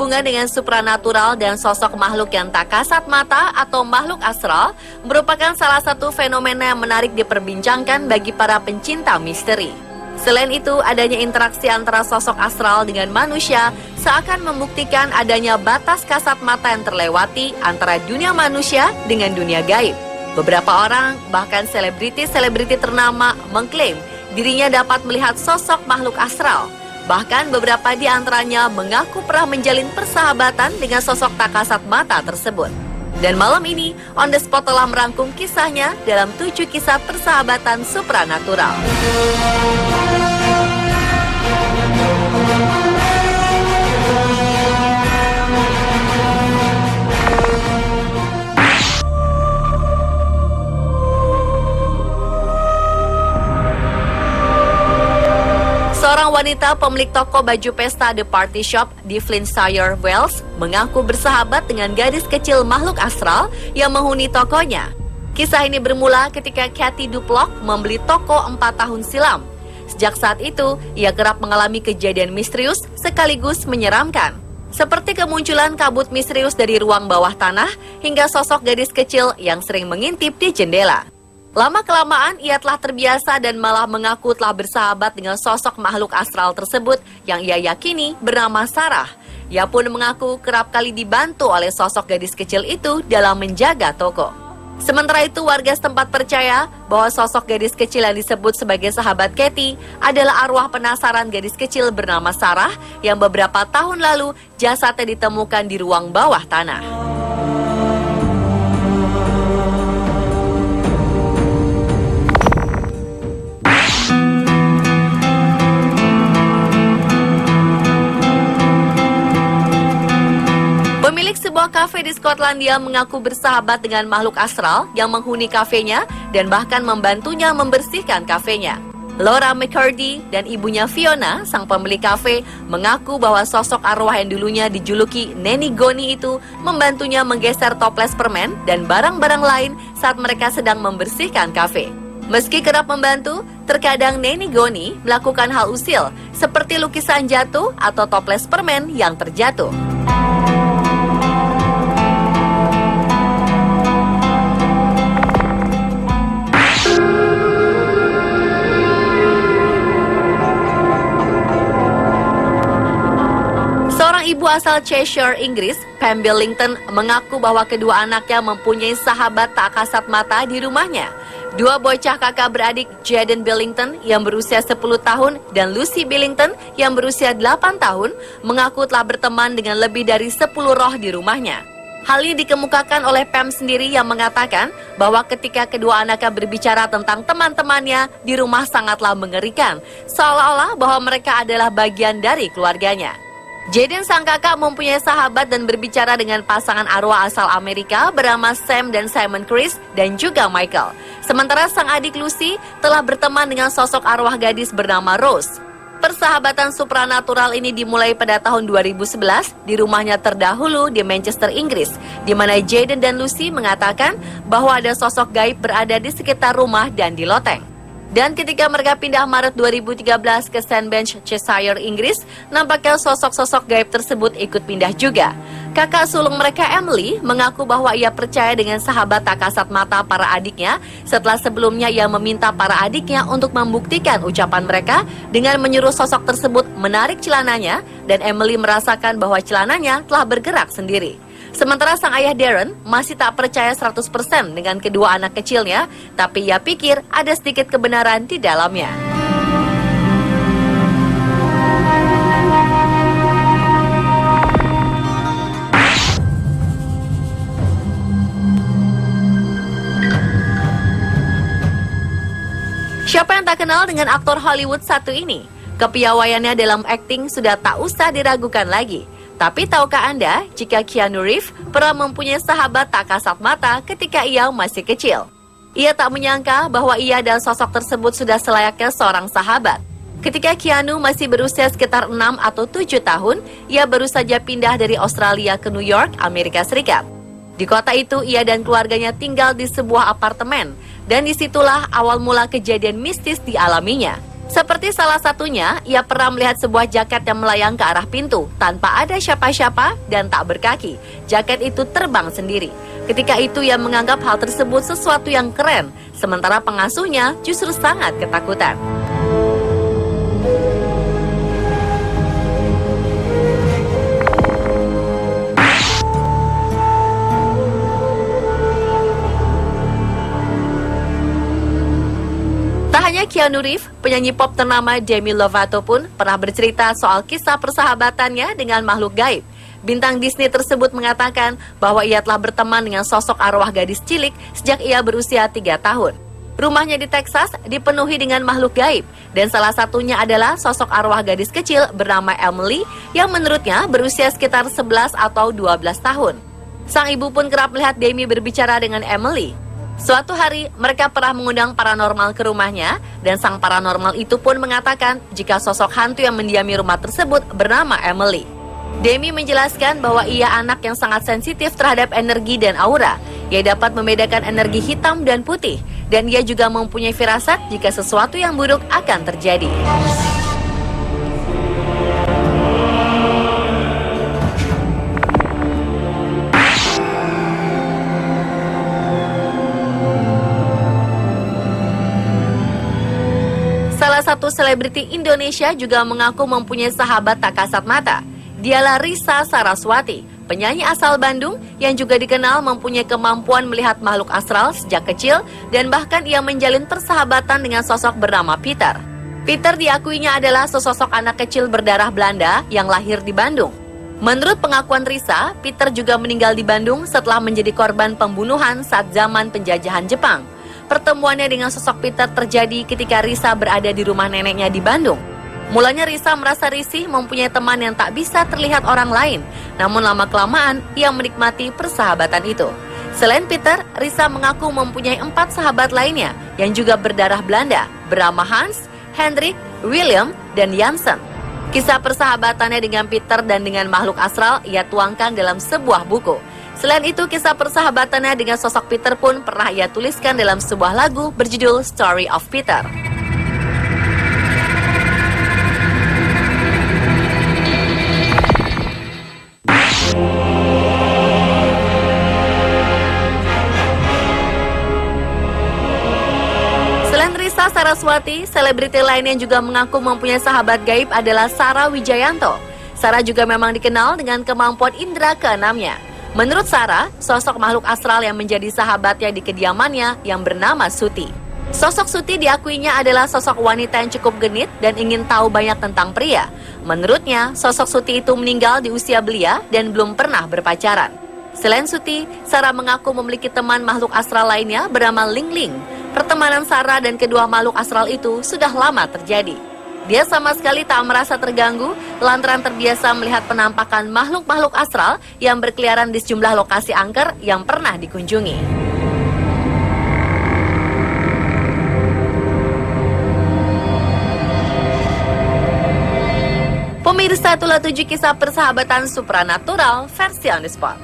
berhubungan dengan supranatural dan sosok makhluk yang tak kasat mata atau makhluk astral merupakan salah satu fenomena yang menarik diperbincangkan bagi para pencinta misteri. Selain itu, adanya interaksi antara sosok astral dengan manusia seakan membuktikan adanya batas kasat mata yang terlewati antara dunia manusia dengan dunia gaib. Beberapa orang, bahkan selebriti-selebriti ternama, mengklaim dirinya dapat melihat sosok makhluk astral. Bahkan beberapa di antaranya mengaku pernah menjalin persahabatan dengan sosok tak kasat mata tersebut. Dan malam ini, On The Spot telah merangkum kisahnya dalam 7 kisah persahabatan supranatural. Seorang wanita pemilik toko baju pesta The Party Shop di Flintshire, Wales, mengaku bersahabat dengan gadis kecil makhluk astral yang menghuni tokonya. Kisah ini bermula ketika Katie Duplock membeli toko 4 tahun silam. Sejak saat itu, ia kerap mengalami kejadian misterius sekaligus menyeramkan. Seperti kemunculan kabut misterius dari ruang bawah tanah hingga sosok gadis kecil yang sering mengintip di jendela. Lama-kelamaan ia telah terbiasa dan malah mengaku telah bersahabat dengan sosok makhluk astral tersebut yang ia yakini bernama Sarah. Ia pun mengaku kerap kali dibantu oleh sosok gadis kecil itu dalam menjaga toko. Sementara itu, warga setempat percaya bahwa sosok gadis kecil yang disebut sebagai sahabat Katie adalah arwah penasaran gadis kecil bernama Sarah yang beberapa tahun lalu jasadnya ditemukan di ruang bawah tanah. Pemilik sebuah kafe di Skotlandia mengaku bersahabat dengan makhluk astral yang menghuni kafenya dan bahkan membantunya membersihkan kafenya. Laura McCurdy dan ibunya Fiona, sang pemilik kafe, mengaku bahwa sosok arwah yang dulunya dijuluki Neni Goni itu membantunya menggeser toples permen dan barang-barang lain saat mereka sedang membersihkan kafe. Meski kerap membantu, terkadang Neni Goni melakukan hal usil seperti lukisan jatuh atau toples permen yang terjatuh. Ibu asal Cheshire, Inggris, Pam Billington, mengaku bahwa kedua anaknya mempunyai sahabat tak kasat mata di rumahnya. Dua bocah kakak beradik, Jaden Billington yang berusia 10 tahun dan Lucy Billington yang berusia 8 tahun, mengaku telah berteman dengan lebih dari 10 roh di rumahnya. Hal ini dikemukakan oleh Pam sendiri yang mengatakan bahwa ketika kedua anaknya berbicara tentang teman-temannya di rumah sangatlah mengerikan, seolah-olah bahwa mereka adalah bagian dari keluarganya. Jaden sang kakak mempunyai sahabat dan berbicara dengan pasangan arwah asal Amerika bernama Sam dan Simon Chris dan juga Michael. Sementara sang adik Lucy telah berteman dengan sosok arwah gadis bernama Rose. Persahabatan supranatural ini dimulai pada tahun 2011 di rumahnya terdahulu di Manchester, Inggris, di mana Jaden dan Lucy mengatakan bahwa ada sosok gaib berada di sekitar rumah dan di loteng. Dan ketika mereka pindah Maret 2013 ke Sandbench, Cheshire, Inggris, nampaknya sosok-sosok gaib tersebut ikut pindah juga. Kakak sulung mereka, Emily, mengaku bahwa ia percaya dengan sahabat tak kasat mata para adiknya setelah sebelumnya ia meminta para adiknya untuk membuktikan ucapan mereka dengan menyuruh sosok tersebut menarik celananya dan Emily merasakan bahwa celananya telah bergerak sendiri. Sementara sang ayah Darren masih tak percaya 100% dengan kedua anak kecilnya, tapi ia pikir ada sedikit kebenaran di dalamnya. Siapa yang tak kenal dengan aktor Hollywood satu ini? Kepiawaiannya dalam akting sudah tak usah diragukan lagi. Tapi tahukah Anda jika Keanu Reeves pernah mempunyai sahabat tak kasat mata ketika ia masih kecil? Ia tak menyangka bahwa ia dan sosok tersebut sudah selayaknya seorang sahabat. Ketika Keanu masih berusia sekitar 6 atau 7 tahun, ia baru saja pindah dari Australia ke New York, Amerika Serikat. Di kota itu, ia dan keluarganya tinggal di sebuah apartemen, dan disitulah awal mula kejadian mistis dialaminya. Seperti salah satunya, ia pernah melihat sebuah jaket yang melayang ke arah pintu tanpa ada siapa-siapa dan tak berkaki. Jaket itu terbang sendiri. Ketika itu ia menganggap hal tersebut sesuatu yang keren, sementara pengasuhnya justru sangat ketakutan. Tak hanya Keanu Reeves, penyanyi pop ternama Demi Lovato pun pernah bercerita soal kisah persahabatannya dengan makhluk gaib. Bintang Disney tersebut mengatakan bahwa ia telah berteman dengan sosok arwah gadis cilik sejak ia berusia 3 tahun. Rumahnya di Texas dipenuhi dengan makhluk gaib, dan salah satunya adalah sosok arwah gadis kecil bernama Emily yang menurutnya berusia sekitar 11 atau 12 tahun. Sang ibu pun kerap melihat Demi berbicara dengan Emily. Suatu hari, mereka pernah mengundang paranormal ke rumahnya, dan sang paranormal itu pun mengatakan jika sosok hantu yang mendiami rumah tersebut bernama Emily. Demi menjelaskan bahwa ia anak yang sangat sensitif terhadap energi dan aura. Ia dapat membedakan energi hitam dan putih, dan ia juga mempunyai firasat jika sesuatu yang buruk akan terjadi. Salah satu selebriti Indonesia juga mengaku mempunyai sahabat tak kasat mata. Dialah Risa Saraswati, penyanyi asal Bandung yang juga dikenal mempunyai kemampuan melihat makhluk astral sejak kecil dan bahkan ia menjalin persahabatan dengan sosok bernama Peter. Peter diakuinya adalah sesosok anak kecil berdarah Belanda yang lahir di Bandung. Menurut pengakuan Risa, Peter juga meninggal di Bandung setelah menjadi korban pembunuhan saat zaman penjajahan Jepang. Pertemuannya dengan sosok Peter terjadi ketika Risa berada di rumah neneknya di Bandung. Mulanya Risa merasa risih mempunyai teman yang tak bisa terlihat orang lain, namun lama-kelamaan ia menikmati persahabatan itu. Selain Peter, Risa mengaku mempunyai 4 sahabat lainnya yang juga berdarah Belanda, bernama Hans, Hendrik, William, dan Jansen. Kisah persahabatannya dengan Peter dan dengan makhluk astral ia tuangkan dalam sebuah buku. Selain itu, kisah persahabatannya dengan sosok Peter pun pernah ia tuliskan dalam sebuah lagu berjudul Story of Peter. Selain Risa Saraswati, selebriti lain yang juga mengaku mempunyai sahabat gaib adalah Sarah Wijayanto. Sarah juga memang dikenal dengan kemampuan indera keenamnya. Menurut Sarah, sosok makhluk astral yang menjadi sahabatnya di kediamannya yang bernama Suti. Sosok Suti diakuinya adalah sosok wanita yang cukup genit dan ingin tahu banyak tentang pria. Menurutnya, sosok Suti itu meninggal di usia belia dan belum pernah berpacaran. Selain Suti, Sarah mengaku memiliki teman makhluk astral lainnya bernama Ling Ling. Pertemanan Sarah dan kedua makhluk astral itu sudah lama terjadi. Dia sama sekali tak merasa terganggu lantaran terbiasa melihat penampakan makhluk-makhluk astral yang berkeliaran di sejumlah lokasi angker yang pernah dikunjungi. Pemirsa, itulah 7 kisah persahabatan supranatural versi On The Spot.